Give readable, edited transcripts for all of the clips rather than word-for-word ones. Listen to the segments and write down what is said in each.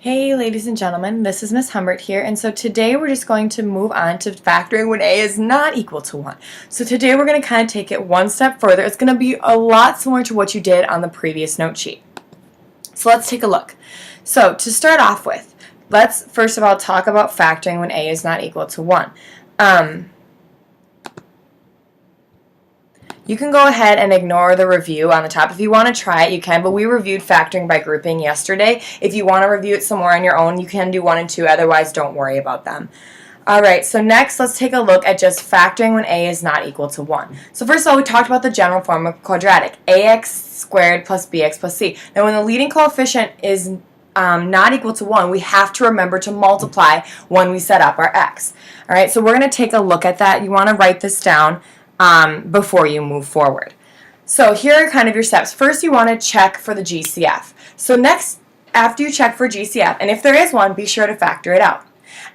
Hey ladies and gentlemen, this is Miss Humbert here, and so today we're just going to move on to factoring when a is not equal to 1. So today we're going to kind of take it one step further. It's going to be a lot similar to what you did on the previous note sheet. So let's take a look. So to start off with, let's first of all talk about factoring when a is not equal to 1. You can go ahead and ignore the review on the top. If you want to try it, you can, but we reviewed factoring by grouping yesterday. If you want to review it somewhere on your own, you can do 1 and 2, otherwise don't worry about them. Alright, so next let's take a look at just factoring when a is not equal to 1. So first of all, we talked about the general form of quadratic, ax squared plus bx plus c. Now when the leading coefficient is not equal to 1, we have to remember to multiply when we set up our x. Alright, so we're going to take a look at that. You want to write this down before you move forward. So here are kind of your steps. First, you want to check for the GCF. So next, after you check for GCF, and if there is one, be sure to factor it out.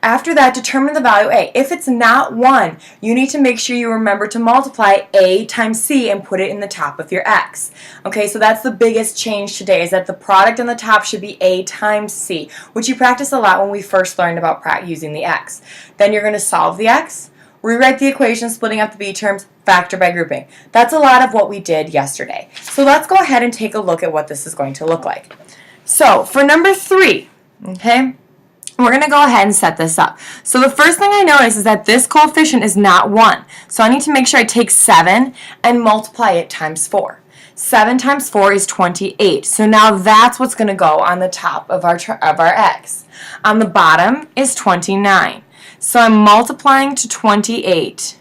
After that, determine the value a. If it's not 1, you need to make sure you remember to multiply a times c and put it in the top of your x. Okay, so that's the biggest change today, is that the product on the top should be a times c, which you practiced a lot when we first learned about using the x. Then you're going to solve the x, rewrite the equation splitting up the b terms, factor by grouping. That's a lot of what we did yesterday. So let's go ahead and take a look at what this is going to look like. So for number 3, okay, we're going to go ahead and set this up. So the first thing I notice is that this coefficient is not 1. So I need to make sure I take 7 and multiply it times 4. 7 times 4 is 28. So now that's what's going to go on the top of our x. On the bottom is 29. So I'm multiplying to 28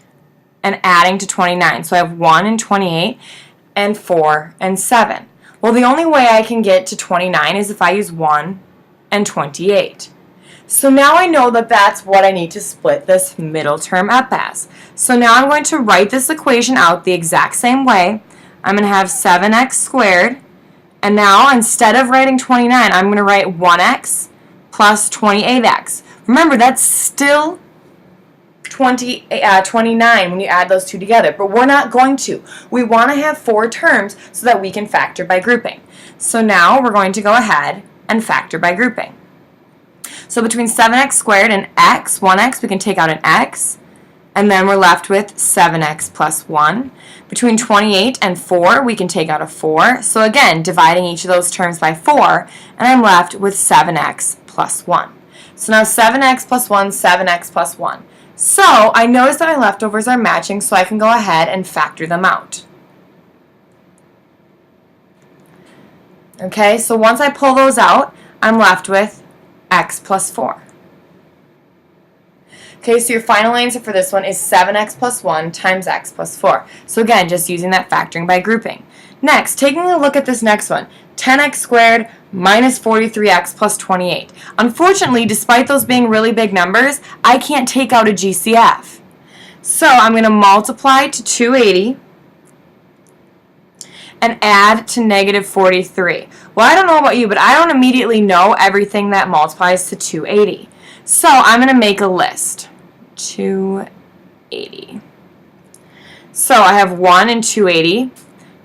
and adding to 29. So I have 1 and 28 and 4 and 7. Well, the only way I can get to 29 is if I use 1 and 28. So now I know that that's what I need to split this middle term up as. So now I'm going to write this equation out the exact same way. I'm going to have 7x squared. And now instead of writing 29, I'm going to write 1x plus 28x. Remember, that's still 29 when you add those two together, but we're not going to. We want to have 4 terms so that we can factor by grouping. So now we're going to go ahead and factor by grouping. So between 7x squared and x, 1x, we can take out an x, and then we're left with 7x plus 1. Between 28 and 4, we can take out a 4. So again, dividing each of those terms by 4, and I'm left with 7x plus 1. So now 7x plus 1, 7x plus 1. So I notice that my leftovers are matching, so I can go ahead and factor them out. Okay, so once I pull those out, I'm left with x plus 4. Okay, so your final answer for this one is 7x plus 1 times x plus 4. So again, just using that factoring by grouping. Next, taking a look at this next one, 10x squared minus 43x plus 28. Unfortunately, despite those being really big numbers, I can't take out a GCF. So I'm going to multiply to 280 and add to negative 43. Well, I don't know about you, but I don't immediately know everything that multiplies to 280. So I'm going to make a list. 280. So I have 1 and 280.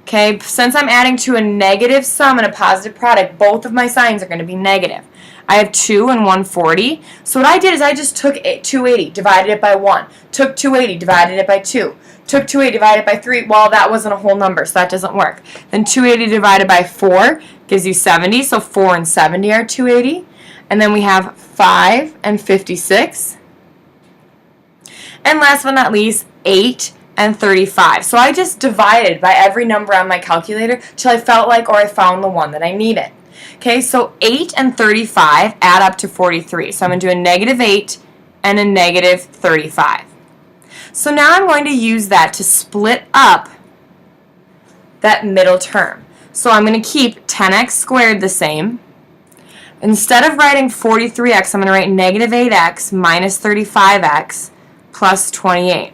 Okay, since I'm adding to a negative sum and a positive product, both of my signs are going to be negative. I have 2 and 140. So what I did is I just took 280, divided it by 1. Took 280, divided it by 2. Took 280, divided by 3. Well, that wasn't a whole number, so that doesn't work. Then 280 divided by 4 gives you 70. So 4 and 70 are 280. And then we have 5 and 56. And last but not least, 8 and 35. So I just divided by every number on my calculator till I felt like, or I found the one that I needed. Okay, so 8 and 35 add up to 43. So I'm going to do a negative 8 and a negative 35. So now I'm going to use that to split up that middle term. So I'm going to keep 10x squared the same. Instead of writing 43x, I'm going to write negative 8x minus 35x plus 28.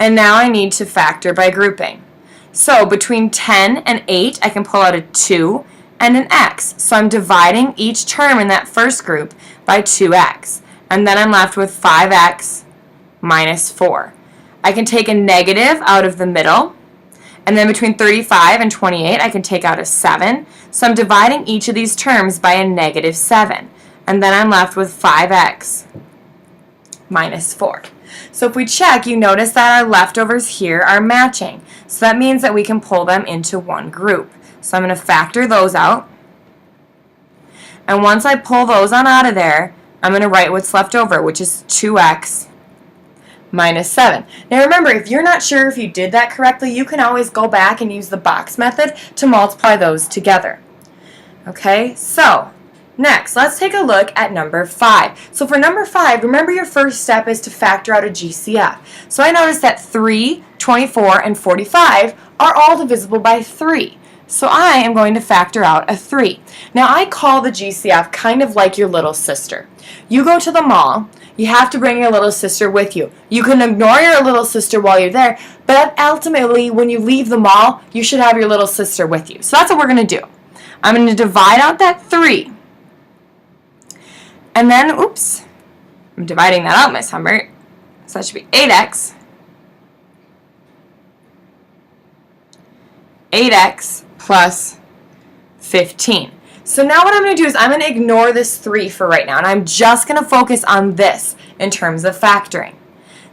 And now I need to factor by grouping. So between 10 and 8, I can pull out a 2 and an x. So I'm dividing each term in that first group by 2x. And then I'm left with 5x minus 4. I can take a negative out of the middle, And then between 35 and 28, I can take out a 7. So I'm dividing each of these terms by a negative 7. And then I'm left with 5x minus 4. So if we check, you notice that our leftovers here are matching. So that means that we can pull them into one group. So I'm going to factor those out. And once I pull those on out of there, I'm going to write what's left over, which is 2x minus 7. Now remember, if you're not sure if you did that correctly, you can always go back and use the box method to multiply those together. Okay, so next, let's take a look at number 5. So for number 5, remember your first step is to factor out a GCF. So I noticed that 3, 24, and 45 are all divisible by 3. So I am going to factor out a 3. Now I call the GCF kind of like your little sister. You go to the mall, you have to bring your little sister with you. You can ignore your little sister while you're there, but ultimately when you leave the mall, you should have your little sister with you. So that's what we're going to do. I'm going to divide out that 3. And then, oops, I'm dividing that out, Miss Humbert. So that should be 8x. 8x plus 15. So now what I'm going to do is I'm going to ignore this 3 for right now, and I'm just going to focus on this in terms of factoring.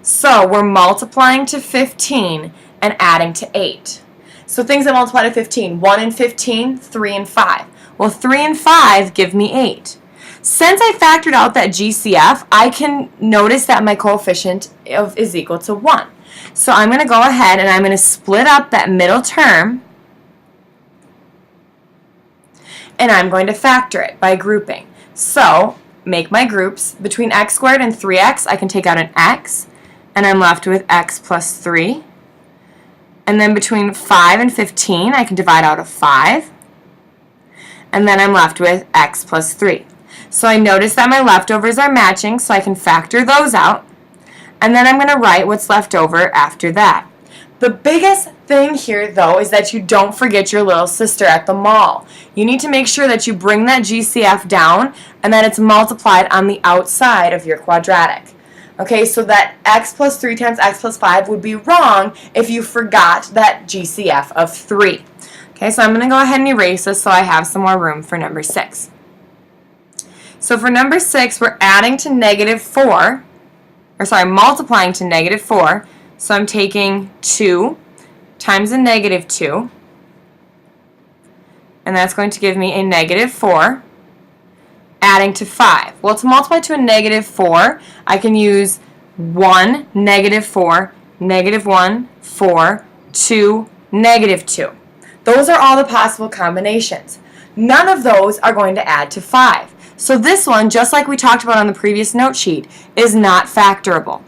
So we're multiplying to 15 and adding to 8. So things that multiply to 15, 1 and 15, 3 and 5. Well, 3 and 5 give me 8. Since I factored out that GCF, I can notice that my coefficient is equal to 1. So I'm going to go ahead and I'm going to split up that middle term, and I'm going to factor it by grouping. So make my groups. Between x squared and 3x, I can take out an x, and I'm left with x plus 3. And then between 5 and 15, I can divide out a 5. And then I'm left with x plus 3. So I notice that my leftovers are matching, so I can factor those out. And then I'm going to write what's left over after that. The biggest thing here, though, is that you don't forget your little sister at the mall. You need to make sure that you bring that GCF down and that it's multiplied on the outside of your quadratic. Okay, so that x plus 3 times x plus 5 would be wrong if you forgot that GCF of 3. Okay, so I'm going to go ahead and erase this so I have some more room for number 6. So for number 6, we're adding to negative 4, multiplying to negative 4. So I'm taking 2 times a negative 2, and that's going to give me a negative 4, adding to 5. Well, to multiply to a negative 4, I can use 1, negative 4, negative 1, 4, 2, negative 2. Those are all the possible combinations. None of those are going to add to 5. So this one, just like we talked about on the previous note sheet, is not factorable.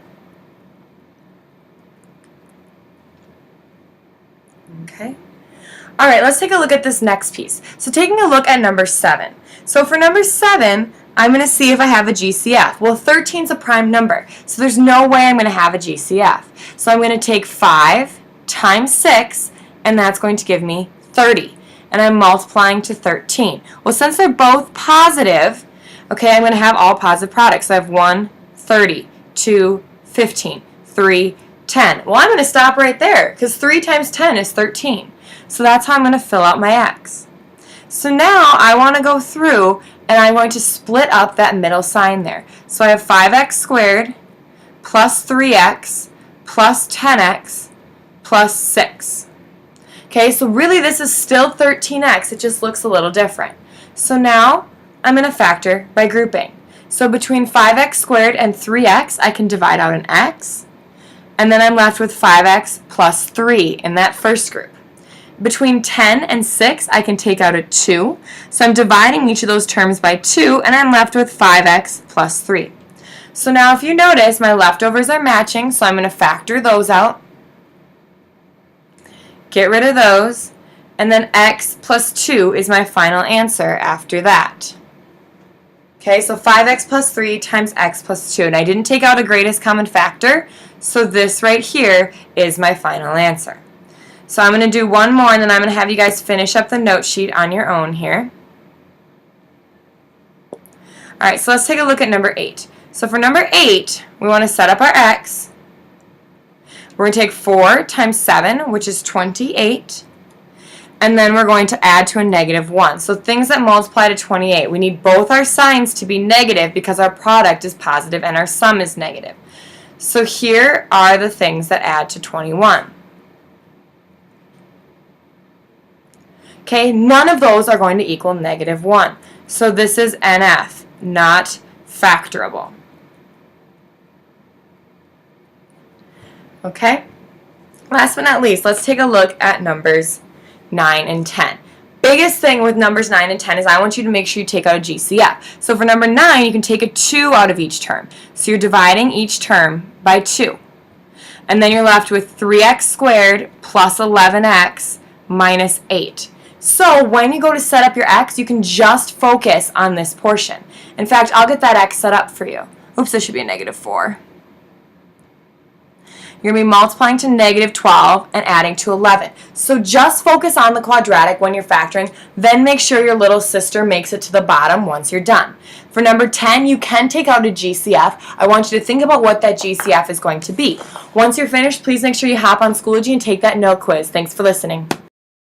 Okay. All right, let's take a look at this next piece. So taking a look at number 7. So for number 7, I'm going to see if I have a GCF. Well, 13 is a prime number, so there's no way I'm going to have a GCF. So I'm going to take 5 times 6, and that's going to give me 30. And I'm multiplying to 13. Well, since they're both positive, okay, I'm going to have all positive products. So I have 1, 30, 2, 15, 3, 10. Well, I'm going to stop right there because 3 times 10 is 13. So that's how I'm going to fill out my x. So now I want to go through and I'm going to split up that middle sign there. So I have 5x squared plus 3x plus 10x plus 6. Okay, so really this is still 13x. It just looks a little different. So now I'm going to factor by grouping. So between 5x squared and 3x, I can divide out an x. And then I'm left with 5x plus 3 in that first group. Between 10 and 6, I can take out a 2. So I'm dividing each of those terms by 2, and I'm left with 5x plus 3. So now if you notice, my leftovers are matching, so I'm going to factor those out. Get rid of those. And then x plus 2 is my final answer after that. Okay, so 5x plus 3 times x plus 2. And I didn't take out a greatest common factor, so this right here is my final answer. So I'm going to do one more, and then I'm going to have you guys finish up the note sheet on your own here. Alright, so let's take a look at number 8. So for number 8, we want to set up our x. We're going to take 4 times 7, which is 28. And then we're going to add to a negative 1. So things that multiply to 28, we need both our signs to be negative because our product is positive and our sum is negative. So here are the things that add to 21. Okay, none of those are going to equal negative 1. So this is NF, not factorable. Okay, last but not least, let's take a look at numbers 9 and 10. Biggest thing with numbers 9 and 10 is I want you to make sure you take out a GCF. So for number 9, you can take a 2 out of each term. So you're dividing each term by 2. And then you're left with 3x squared plus 11x minus 8. So when you go to set up your x, you can just focus on this portion. In fact, I'll get that x set up for you. Oops, this should be a negative 4. You're going to be multiplying to negative 12 and adding to 11. So just focus on the quadratic when you're factoring, then make sure your little sister makes it to the bottom once you're done. For number 10, you can take out a GCF. I want you to think about what that GCF is going to be. Once you're finished, please make sure you hop on Schoology and take that note quiz. Thanks for listening.